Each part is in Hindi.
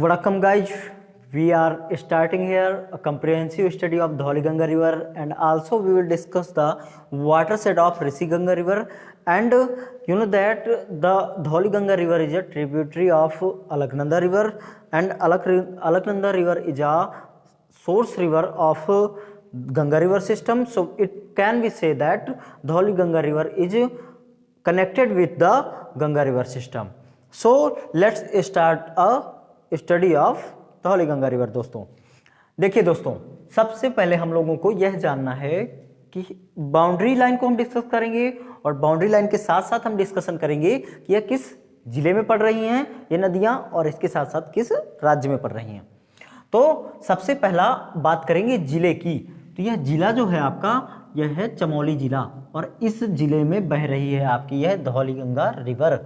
Welcome guys, we are starting here a comprehensive study of Dhauliganga river, and also we will discuss the watershed of Rishiganga river. And you know that the Dhauliganga river is a tributary of Alaknanda river, and Alaknanda river is a source river of Ganga river system. So it can be say that Dhauliganga river is connected with the Ganga river system. So let's start a study of Dhauliganga river. दोस्तों देखिए दोस्तों, सबसे पहले हम लोगों को यह जानना है कि बाउंड्री लाइन को हम डिस्कस करेंगे, और बाउंड्री लाइन के साथ साथ हम डिस्कशन करेंगे कि यह किस जिले में पड़ रही हैं ये नदियां, और इसके साथ साथ किस राज्य में पड़ रही हैं। तो सबसे पहला बात करेंगे जिले की। तो यह जिला जो है आपका, यह है चमोली जिला, और इस जिले में बह रही है आपकी यह धौलीगंगा रिवर।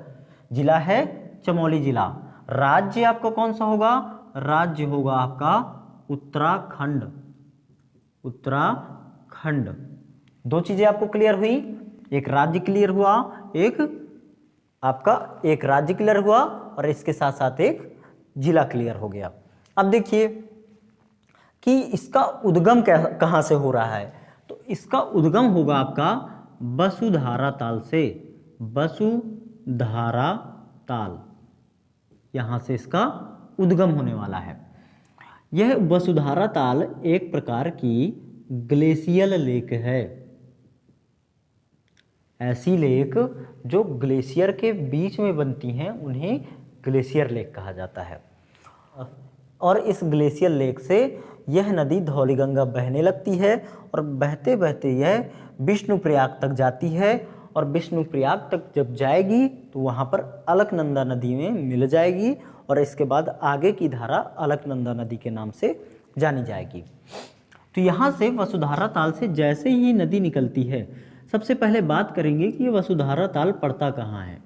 जिला है चमोली जिला। राज्य आपका कौन सा होगा? राज्य होगा आपका उत्तराखंड। उत्तराखंड। दो चीजें आपको क्लियर हुई, एक राज्य क्लियर हुआ, एक राज्य क्लियर हुआ, और इसके साथ साथ एक जिला क्लियर हो गया। अब देखिए कि इसका उद्गम कहां से हो रहा है। तो इसका उद्गम होगा आपका वसुधारा ताल से। वसुधारा ताल, यहां से इसका उद्गम होने वाला है। यह वसुधारा ताल एक प्रकार की ग्लेशियल लेक है। ऐसी लेक जो ग्लेशियर के बीच में बनती हैं उन्हें ग्लेशियर लेक कहा जाता है। और इस ग्लेशियर लेक से यह नदी धौलीगंगा बहने लगती है, और बहते बहते यह विष्णुप्रयाग तक जाती है, और विष्णुप्रयाग तक जब जाएगी तो वहाँ पर अलकनंदा नदी में मिल जाएगी, और इसके बाद आगे की धारा अलकनंदा नदी के नाम से जानी जाएगी। तो यहाँ से वसुधारा ताल से जैसे ही नदी निकलती है, सबसे पहले बात करेंगे कि ये वसुधारा ताल पड़ता कहाँ है।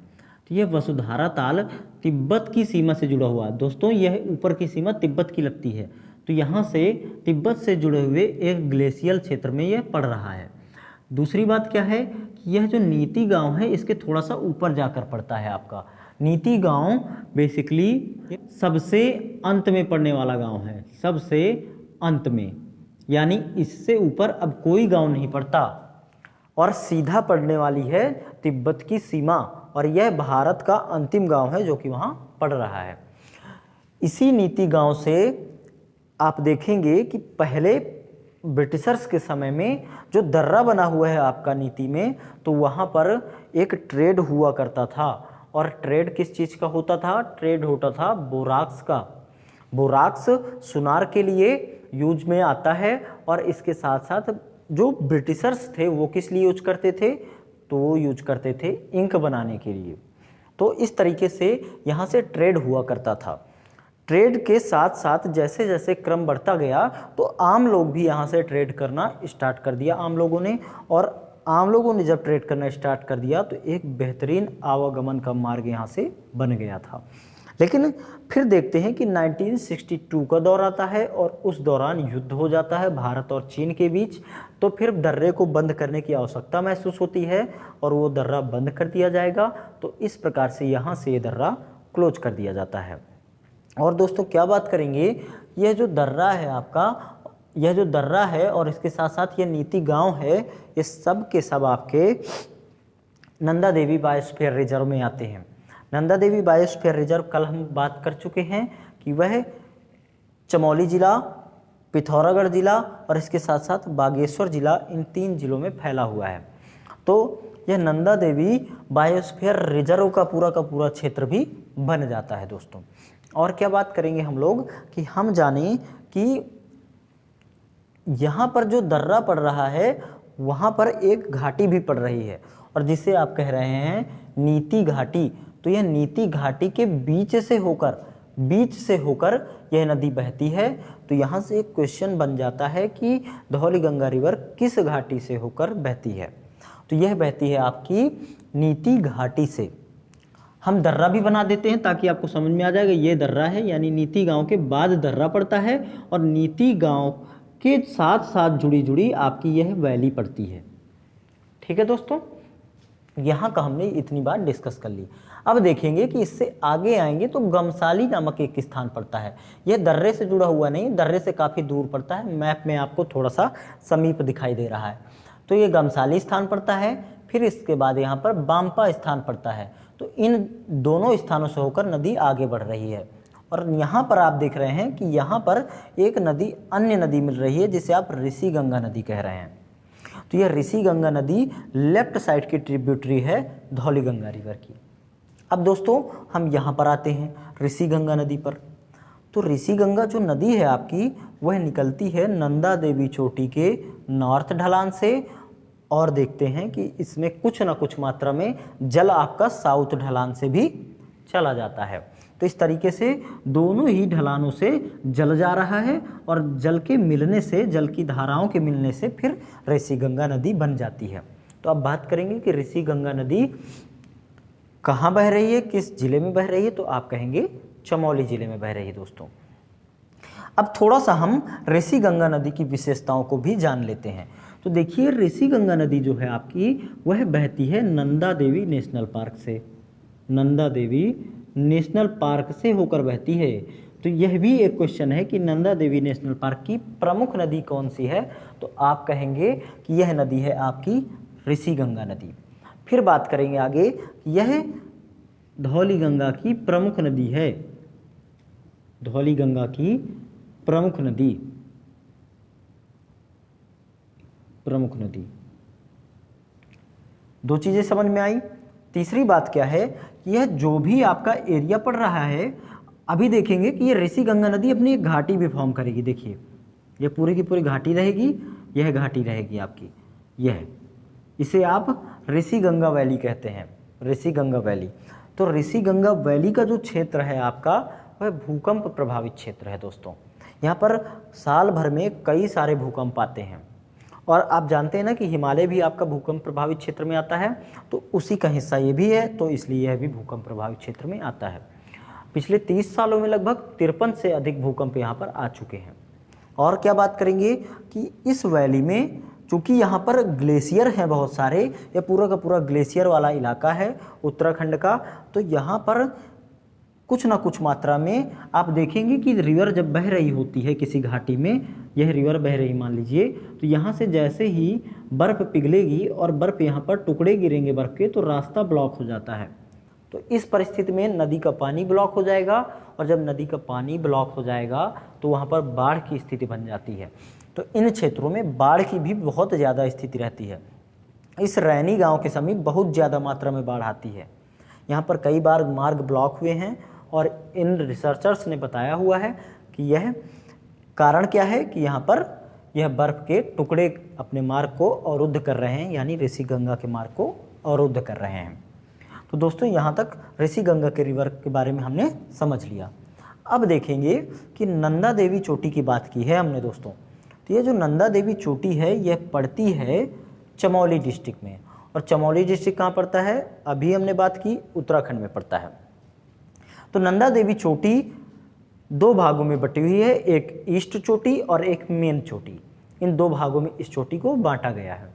तो यह वसुधारा ताल तिब्बत की सीमा से जुड़ा हुआ है। दोस्तों यह ऊपर की सीमा तिब्बत की लगती है, तो यहाँ से तिब्बत से जुड़े हुए एक ग्लेशियल क्षेत्र में यह पड़ रहा है। दूसरी बात क्या है कि यह जो नीति गांव है इसके थोड़ा सा ऊपर जाकर पड़ता है आपका। नीति गांव बेसिकली सबसे अंत में पड़ने वाला गांव है, सबसे अंत में, यानी इससे ऊपर अब कोई गांव नहीं पड़ता, और सीधा पड़ने वाली है तिब्बत की सीमा, और यह भारत का अंतिम गांव है जो कि वहाँ पड़ रहा है। इसी नीति गांव से आप देखेंगे कि पहले ब्रिटिशर्स के समय में जो दर्रा बना हुआ है आपका नीति में, तो वहाँ पर एक ट्रेड हुआ करता था। और ट्रेड किस चीज़ का होता था? ट्रेड होता था बोराक्स का। बोराक्स सुनार के लिए यूज में आता है, और इसके साथ साथ जो ब्रिटिशर्स थे वो किस लिए यूज करते थे? तो वो यूज करते थे इंक बनाने के लिए। तो इस तरीके से यहाँ से ट्रेड हुआ करता था। ट्रेड के साथ साथ जैसे जैसे क्रम बढ़ता गया तो आम लोग भी यहाँ से ट्रेड करना स्टार्ट कर दिया आम लोगों ने, और आम लोगों ने जब ट्रेड करना स्टार्ट कर दिया तो एक बेहतरीन आवागमन का मार्ग यहाँ से बन गया था। लेकिन फिर देखते हैं कि 1962 का दौर आता है, और उस दौरान युद्ध हो जाता है भारत और चीन के बीच। तो फिर दर्रे को बंद करने की आवश्यकता महसूस होती है, और वो दर्रा बंद कर दिया जाएगा। तो इस प्रकार से यहाँ से ये दर्रा क्लोज कर दिया जाता है। और दोस्तों क्या बात करेंगे, यह जो दर्रा है आपका, यह जो दर्रा है और इसके साथ साथ ये नीति गांव है, ये सब के सब आपके नंदा देवी बायोस्फीयर रिजर्व में आते हैं। नंदा देवी बायोस्फीयर रिजर्व कल हम बात कर चुके हैं कि वह चमोली जिला, पिथौरागढ़ जिला और इसके साथ साथ बागेश्वर जिला, इन 3 जिलों में फैला हुआ है। तो यह नंदा देवी बायोस्फीयर रिजर्व का पूरा क्षेत्र भी बन जाता है दोस्तों। और क्या बात करेंगे हम लोग कि हम जाने कि यहाँ पर जो दर्रा पड़ रहा है वहाँ पर एक घाटी भी पड़ रही है, और जिसे आप कह रहे हैं नीति घाटी। तो यह नीति घाटी के बीच से होकर यह नदी बहती है। तो यहाँ से एक क्वेश्चन बन जाता है कि धौलीगंगा रिवर किस घाटी से होकर बहती है। तो यह बहती है आपकी नीति घाटी से। हम दर्रा भी बना देते हैं ताकि आपको समझ में आ जाएगा, ये दर्रा है, यानी नीति गांव के बाद दर्रा पड़ता है, और नीति गांव के साथ साथ जुड़ी आपकी यह वैली पड़ती है। ठीक है दोस्तों, यहाँ का हमने इतनी बार डिस्कस कर ली। अब देखेंगे कि इससे आगे आएंगे तो गमसाली नामक एक स्थान पड़ता है। यह दर्रे से जुड़ा हुआ नहीं, दर्रे से काफ़ी दूर पड़ता है। मैप में आपको थोड़ा सा समीप दिखाई दे रहा है। तो ये गमसाली स्थान पड़ता है। फिर इसके बाद यहाँ पर बांपा स्थान पड़ता है। तो इन दोनों स्थानों से होकर नदी आगे बढ़ रही है। और यहाँ पर आप देख रहे हैं कि यहाँ पर एक नदी, अन्य नदी मिल रही है जिसे आप ऋषि गंगा नदी कह रहे हैं। तो यह ऋषि गंगा नदी लेफ्ट साइड की ट्रिब्यूटरी है धौली गंगा रिवर की। अब दोस्तों हम यहाँ पर आते हैं ऋषि गंगा नदी पर। तो ऋषि गंगा जो नदी है आपकी, वह निकलती है नंदा देवी चोटी के नॉर्थ ढलान से, और देखते हैं कि इसमें कुछ ना कुछ मात्रा में जल आपका साउथ ढलान से भी चला जाता है। तो इस तरीके से दोनों ही ढलानों से जल जा रहा है, और जल के मिलने से, जल की धाराओं के मिलने से फिर ऋषि गंगा नदी बन जाती है। तो अब बात करेंगे कि ऋषि गंगा नदी कहाँ बह रही है, किस जिले में बह रही है, तो आप कहेंगे चमोली जिले में बह रही है दोस्तों। अब थोड़ा सा हम ऋषि गंगा नदी की विशेषताओं को भी जान लेते हैं। तो देखिए ऋषि गंगा नदी जो है आपकी, वह बहती है नंदा देवी नेशनल पार्क से। नंदा देवी नेशनल पार्क से होकर बहती है। तो यह भी एक क्वेश्चन है कि नंदा देवी नेशनल पार्क की प्रमुख नदी कौन सी है, तो आप कहेंगे कि यह नदी है आपकी ऋषि गंगा नदी। फिर बात करेंगे आगे, यह धौली गंगा की प्रमुख नदी है। धौली गंगा की प्रमुख नदी, प्रमुख नदी। दो चीजें समझ में आई। तीसरी बात क्या है कि यह जो भी आपका एरिया पड़ रहा है, अभी देखेंगे कि ये ऋषि गंगा नदी अपनी एक घाटी भी फॉर्म करेगी। देखिए ये पूरी की पूरी घाटी रहेगी, यह घाटी रहेगी आपकी, यह, इसे आप ऋषि गंगा वैली कहते हैं, ऋषि गंगा वैली। तो ऋषि गंगा वैली का जो क्षेत्र है आपका, वह भूकंप प्रभावित क्षेत्र है दोस्तों। यहाँ पर साल भर में कई सारे भूकंप आते हैं, और आप जानते हैं ना कि हिमालय भी आपका भूकंप प्रभावित क्षेत्र में आता है, तो उसी का हिस्सा ये भी है, तो इसलिए यह भी भूकंप प्रभावित क्षेत्र में आता है। पिछले 30 सालों में लगभग 53 से अधिक भूकंप यहाँ पर आ चुके हैं। और क्या बात करेंगे कि इस वैली में, चूँकि यहाँ पर ग्लेशियर हैं बहुत सारे, यह पूरा का पूरा ग्लेशियर वाला इलाका है उत्तराखंड का, तो यहाँ पर कुछ ना कुछ मात्रा में आप देखेंगे कि रिवर जब बह रही होती है किसी घाटी में, यह रिवर बह रही मान लीजिए, तो यहाँ से जैसे ही बर्फ़ पिघलेगी और बर्फ़ यहाँ पर टुकड़े गिरेंगे बर्फ़ के, तो रास्ता ब्लॉक हो जाता है। तो इस परिस्थिति में नदी का पानी ब्लॉक हो जाएगा, और जब नदी का पानी ब्लॉक हो जाएगा तो वहाँ पर बाढ़ की स्थिति बन जाती है। तो इन क्षेत्रों में बाढ़ की भी बहुत ज़्यादा स्थिति रहती है। इस रैनी गाँव के समीप बहुत ज़्यादा मात्रा में बाढ़ आती है। यहाँ पर कई बार मार्ग ब्लॉक हुए हैं, और इन रिसर्चर्स ने बताया हुआ है कि यह कारण क्या है कि यहाँ पर यह बर्फ़ के टुकड़े अपने मार्ग को अवरुद्ध कर रहे हैं, यानी ऋषि गंगा के मार्ग को अवरुद्ध कर रहे हैं। तो दोस्तों यहाँ तक ऋषि गंगा के रिवर के बारे में हमने समझ लिया। अब देखेंगे कि नंदा देवी चोटी की बात की है हमने दोस्तों। तो ये जो नंदा देवी चोटी है, यह पड़ती है चमोली डिस्ट्रिक्ट में, और चमोली डिस्ट्रिक्ट कहाँ पड़ता है, अभी हमने बात की उत्तराखंड में पड़ता है। तो नंदा देवी चोटी दो भागों में बटी हुई है, एक ईस्ट चोटी और एक मेन चोटी। इन दो भागों में इस चोटी को बांटा गया है।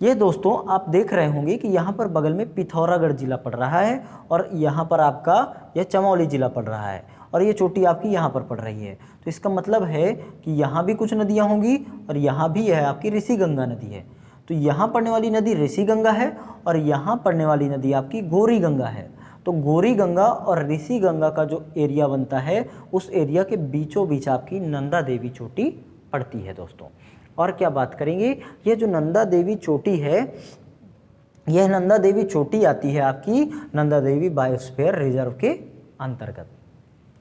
ये दोस्तों आप देख रहे होंगे कि यहाँ पर बगल में पिथौरागढ़ जिला पड़ रहा है, और यहाँ पर आपका यह चमोली जिला पड़ रहा है, और ये चोटी आपकी यहाँ पर पड़ रही है। तो इसका मतलब है कि यहाँ भी कुछ नदियाँ होंगी, और यहाँ भी यह आपकी ऋषि गंगा नदी है। तो यहाँ पड़ने वाली नदी ऋषि गंगा है, और यहाँ पड़ने वाली नदी आपकी गौरी गंगा है। तो गौरी गंगा और ऋषि गंगा का जो एरिया बनता है, उस एरिया के बीचों बीच आपकी नंदा देवी चोटी पड़ती है दोस्तों। और क्या बात करेंगे, ये जो नंदा देवी चोटी है, यह नंदा देवी चोटी आती है आपकी नंदा देवी बायोस्फीयर रिजर्व के अंतर्गत।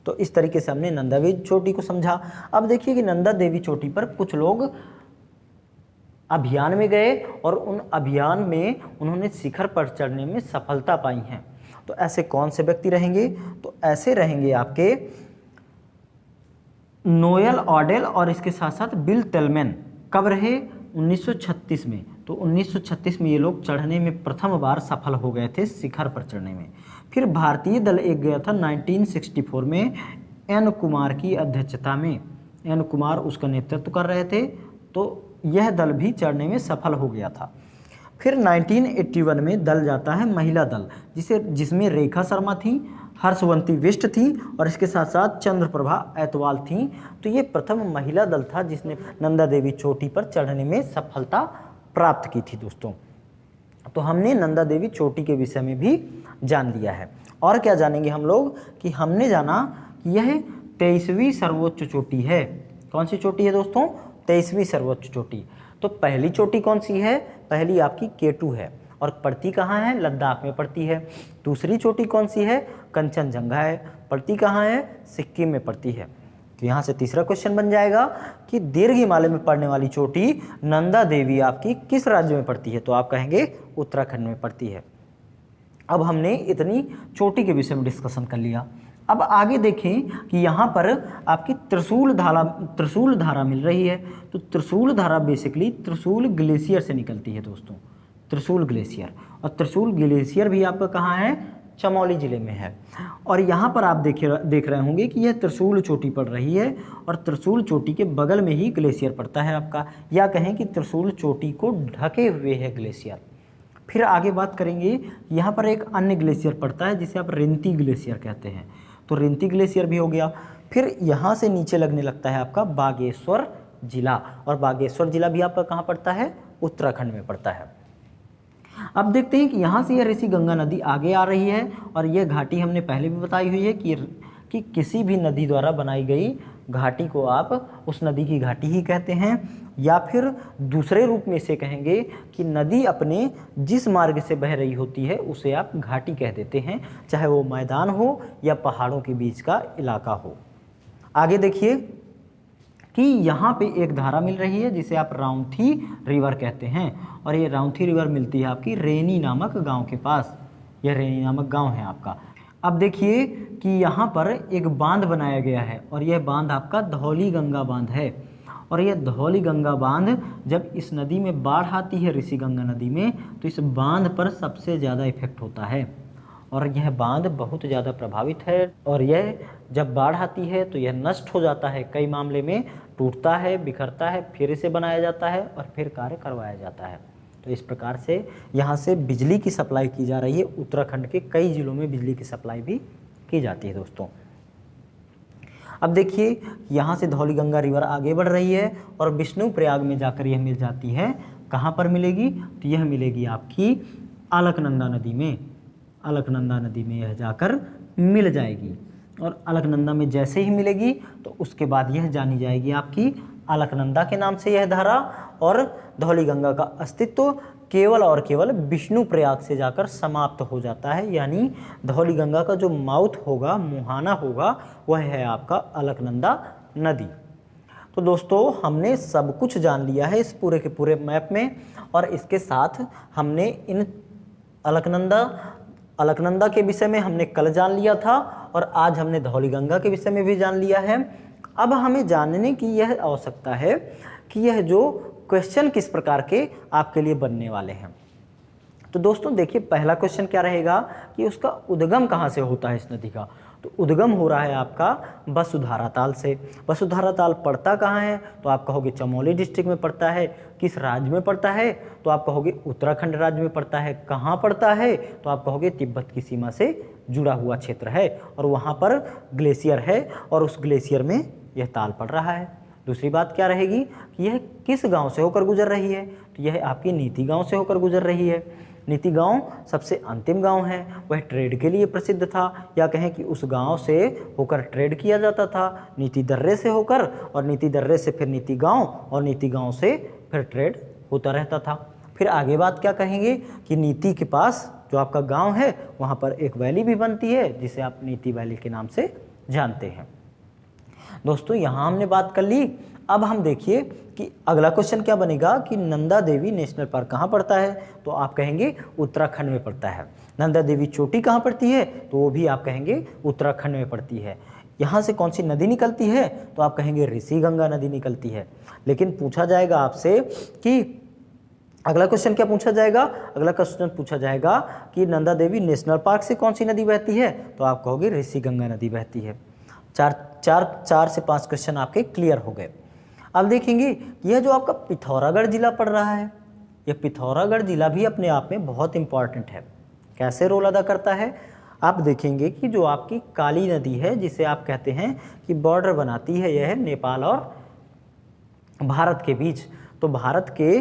तो इस तरीके से हमने नंदा देवी चोटी को समझा। अब देखिए कि नंदा देवी चोटी पर कुछ लोग अभियान में गए, और उन अभियान में उन्होंने शिखर पर चढ़ने में सफलता पाई है। तो ऐसे कौन से व्यक्ति रहेंगे, तो ऐसे रहेंगे आपके नोएल ऑडेल और इसके साथ साथ बिल टेलमैन। कब रहे, 1936 में। तो 1936 में ये लोग चढ़ने में प्रथम बार सफल हो गए थे, शिखर पर चढ़ने में। फिर भारतीय दल एक गया था 1964 में एन कुमार की अध्यक्षता में, एन कुमार उसका नेतृत्व कर रहे थे। तो यह दल भी चढ़ने में सफल हो गया था। फिर 1981 में दल जाता है महिला दल, जिसमें रेखा शर्मा थी, हर्षवंती बिष्ट थी और इसके साथ साथ चंद्रप्रभा ऐतवाल थी। तो ये प्रथम महिला दल था जिसने नंदा देवी चोटी पर चढ़ने में सफलता प्राप्त की थी दोस्तों। तो हमने नंदा देवी चोटी के विषय में भी जान लिया है। और क्या जानेंगे हम लोग कि हमने जाना कि यह 23वीं सर्वोच्च चोटी है। कौन सी चोटी है दोस्तों? 23वीं सर्वोच्च चोटी। तो पहली चोटी कौन सी है? पहली आपकी K2 है और पड़ती कहाँ है? लद्दाख में पड़ती है। दूसरी चोटी कौन सी है? कंचनजंगा है, पड़ती कहाँ है? सिक्किम में पड़ती है। तो यहाँ से तीसरा क्वेश्चन बन जाएगा कि दीर्घ हिमालय में पड़ने वाली चोटी नंदा देवी आपकी किस राज्य में पड़ती है? तो आप कहेंगे उत्तराखंड में पड़ती है। अब हमने इतनी चोटी के विषय में डिस्कशन कर लिया। अब आगे देखें कि यहाँ पर आपकी त्रिशूल धारा मिल रही है। तो त्रिशूल धारा बेसिकली त्रिशूल ग्लेशियर से निकलती है दोस्तों, त्रिशूल ग्लेशियर। और त्रिशूल ग्लेशियर भी आपका कहाँ है? चमोली जिले में है। और यहाँ पर आप देख रहे होंगे कि यह त्रिशूल चोटी पड़ रही है और त्रिशूल चोटी के बगल में ही ग्लेशियर पड़ता है आपका, या कहें कि त्रिशूल चोटी को ढके हुए है ग्लेशियर। फिर आगे बात करेंगे, यहाँ पर एक अन्य ग्लेशियर पड़ता है जिसे आप रिंती ग्लेशियर कहते हैं। तो रिंती ग्लेशियर भी हो गया। फिर यहाँ से नीचे लगने लगता है आपका बागेश्वर जिला, और बागेश्वर जिला भी आपका कहाँ पड़ता है? उत्तराखंड में पड़ता है। अब देखते हैं कि यहाँ से यह ऋषि गंगा नदी आगे आ रही है और यह घाटी हमने पहले भी बताई हुई है कि किसी भी नदी द्वारा बनाई गई घाटी को आप उस नदी की घाटी ही कहते हैं, या फिर दूसरे रूप में से कहेंगे कि नदी अपने जिस मार्ग से बह रही होती है उसे आप घाटी कह देते हैं, चाहे वो मैदान हो या पहाड़ों के बीच का इलाका हो। आगे देखिए कि यहाँ पे एक धारा मिल रही है जिसे आप राउंथी रिवर कहते हैं, और ये राउंथी रिवर मिलती है आपकी रेनी नामक गांव के पास। यह रेनी नामक गांव है आपका। अब देखिए कि यहाँ पर एक बांध बनाया गया है और यह बांध आपका धौली गंगा बांध है। और यह धौली गंगा बांध जब इस नदी में बाढ़ आती है, ऋषि गंगा नदी में, तो इस बांध पर सबसे ज़्यादा इफेक्ट होता है और यह बांध बहुत ज़्यादा प्रभावित है। और यह जब बाढ़ आती है तो यह नष्ट हो जाता है, कई मामले में टूटता है, बिखरता है, फिर इसे बनाया जाता है और फिर कार्य करवाया जाता है। तो इस प्रकार से यहाँ से बिजली की सप्लाई की जा रही है। उत्तराखंड के कई जिलों में बिजली की सप्लाई भी की जाती है दोस्तों। अब देखिए यहाँ से धौली गंगा रिवर आगे बढ़ रही है और विष्णुप्रयाग में जाकर यह मिल जाती है। कहाँ पर मिलेगी? तो यह मिलेगी आपकी अलकनंदा नदी में। अलकनंदा नदी में यह जाकर मिल जाएगी और अलकनंदा में जैसे ही मिलेगी तो उसके बाद यह जानी जाएगी आपकी अलकनंदा के नाम से यह धारा, और धौली गंगा का अस्तित्व केवल और केवल विष्णुप्रयाग से जाकर समाप्त हो जाता है। यानी धौली गंगा का जो माउथ होगा, मुहाना होगा, वह है आपका अलकनंदा नदी। तो दोस्तों हमने सब कुछ जान लिया है इस पूरे के पूरे मैप में, और इसके साथ हमने इन अलकनंदा के विषय में हमने कल जान लिया था और आज हमने धौली गंगा के विषय में भी जान लिया है। अब हमें जानने की यह आवश्यकता है कि यह जो क्वेश्चन किस प्रकार के आपके लिए बनने वाले हैं। तो दोस्तों देखिए पहला क्वेश्चन क्या रहेगा कि उसका उद्गम कहाँ से होता है इस नदी का? तो उद्गम हो रहा है आपका वसुधारा ताल से। वसुधारा ताल पड़ता कहाँ है? तो आप कहोगे चमोली डिस्ट्रिक्ट में पड़ता है। किस राज्य में पड़ता है? तो आप कहोगे उत्तराखंड राज्य में पड़ता है। कहाँ पड़ता है? तो आप कहोगे तिब्बत की सीमा से जुड़ा हुआ क्षेत्र है और वहाँ पर ग्लेशियर है और उस ग्लेशियर में यह ताल पड़ रहा है। दूसरी बात क्या रहेगी कि यह किस गांव से होकर गुजर रही है? तो यह आपकी नीति गांव से होकर गुजर रही है। नीति गांव सबसे अंतिम गांव है, वह ट्रेड के लिए प्रसिद्ध था, या कहें कि उस गांव से होकर ट्रेड किया जाता था, नीति दर्रे से होकर, और नीति दर्रे से फिर नीति गांव, और नीति गांव से फिर ट्रेड होता रहता था। फिर आगे बात क्या कहेंगे कि नीति के पास जो आपका गाँव है वहाँ पर एक वैली भी बनती है जिसे आप नीति वैली के नाम से जानते हैं। दोस्तों यहाँ हमने बात कर ली। अब हम देखिए कि अगला क्वेश्चन क्या बनेगा कि नंदा देवी नेशनल पार्क कहाँ पड़ता है? तो आप कहेंगे उत्तराखंड में पड़ता है। नंदा देवी चोटी कहाँ पड़ती है? तो वो भी आप कहेंगे उत्तराखंड में पड़ती है। यहाँ से कौन सी नदी निकलती है? तो आप कहेंगे ऋषि गंगा नदी निकलती है। लेकिन पूछा जाएगा आपसे कि अगला क्वेश्चन क्या पूछा जाएगा? अगला क्वेश्चन पूछा जाएगा कि नंदा देवी नेशनल पार्क से कौन सी नदी बहती है? तो आप कहोगे ऋषि गंगा नदी बहती है। चार से 5 क्वेश्चन आपके क्लियर हो गए। अब देखेंगे यह जो आपका पिथौरागढ़ जिला पड़ रहा है, यह पिथौरागढ़ जिला भी अपने आप में बहुत इम्पॉर्टेंट है। कैसे रोल अदा करता है, आप देखेंगे कि जो आपकी काली नदी है, जिसे आप कहते हैं कि बॉर्डर बनाती है, यह है नेपाल और भारत के बीच। तो भारत के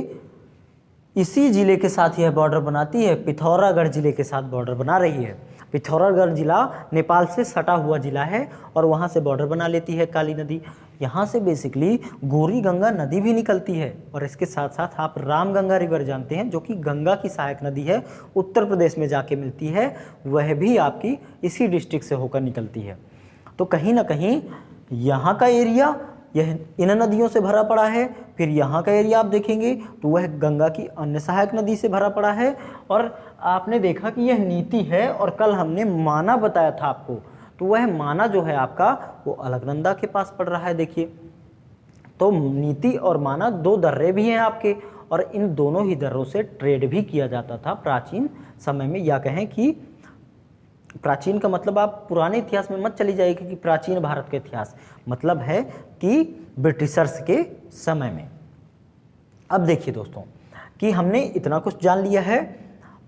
इसी जिले के साथ यह बॉर्डर बनाती है, पिथौरागढ़ जिले के साथ बॉर्डर बना रही है। पिथौरागढ़ जिला नेपाल से सटा हुआ जिला है और वहाँ से बॉर्डर बना लेती है काली नदी। यहाँ से बेसिकली गौरी गंगा नदी भी निकलती है और इसके साथ साथ आप रामगंगा रिवर जानते हैं, जो कि गंगा की सहायक नदी है, उत्तर प्रदेश में जाके मिलती है, वह भी आपकी इसी डिस्ट्रिक्ट से होकर निकलती है। तो कहीं ना कहीं यहाँ का एरिया यह इन नदियों से भरा पड़ा है। फिर यहाँ का एरिया आप देखेंगे तो वह गंगा की अन्य सहायक नदी से भरा पड़ा है। और आपने देखा कि यह नीति है और कल हमने माना बताया था आपको, तो वह माना जो है आपका वो अलकनंदा के पास पड़ रहा है। देखिए, तो नीति और माना दो दर्रे भी हैं आपके, और इन दोनों ही दर्रों से ट्रेड भी किया जाता था प्राचीन समय में। या कहें कि प्राचीन का मतलब आप पुराने इतिहास में मत चली जाइए, कि प्राचीन भारत का इतिहास मतलब है कि ब्रिटिशर्स के समय में। अब देखिए दोस्तों कि हमने इतना कुछ जान लिया है,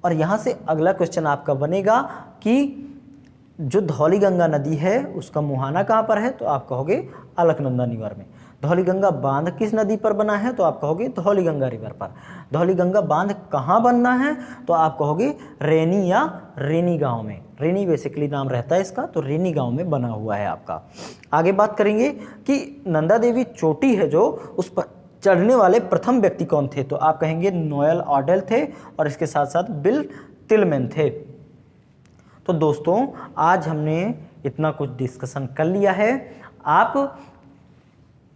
और यहाँ से अगला क्वेश्चन आपका बनेगा कि जो धौलीगंगा नदी है उसका मुहाना कहाँ पर है, तो आप कहोगे अलकनंदा रिवर में। धौलीगंगा बांध किस नदी पर बना है, तो आप कहोगे धौलीगंगा रिवर पर। धौलीगंगा बांध कहाँ बनना है, तो आप कहोगे रेनी या रेनी गांव में। रेनी बेसिकली नाम रहता है इसका, तो रेनी गांव में बना हुआ है आपका। आगे बात करेंगे कि नंदा देवी चोटी है जो, उस पर चढ़ने वाले प्रथम व्यक्ति कौन थे, तो आप कहेंगे नोएल ऑडेल थे, और इसके साथ साथ बिल तिलमैन थे। तो दोस्तों आज हमने इतना कुछ डिस्कशन कर लिया है। आप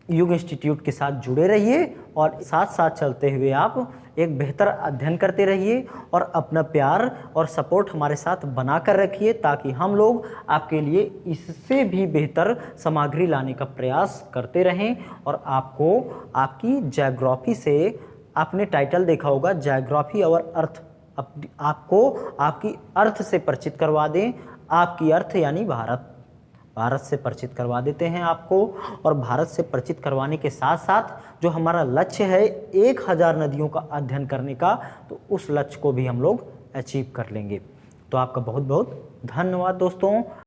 युग इंस्टीट्यूट के साथ जुड़े रहिए और साथ साथ चलते हुए आप एक बेहतर अध्ययन करते रहिए और अपना प्यार और सपोर्ट हमारे साथ बना कर रखिए, ताकि हम लोग आपके लिए इससे भी बेहतर सामग्री लाने का प्रयास करते रहें। और आपको आपकी ज्योग्राफी से, आपने टाइटल देखा होगा ज्योग्राफी और अर्थ, आपको आपकी अर्थ से परिचित करवा दें। आपकी अर्थ यानी भारत, भारत से परिचित करवा देते हैं आपको। और भारत से परिचित करवाने के साथ साथ जो हमारा लक्ष्य है 1000 नदियों का अध्ययन करने का, तो उस लक्ष्य को भी हम लोग अचीव कर लेंगे। तो आपका बहुत बहुत धन्यवाद दोस्तों।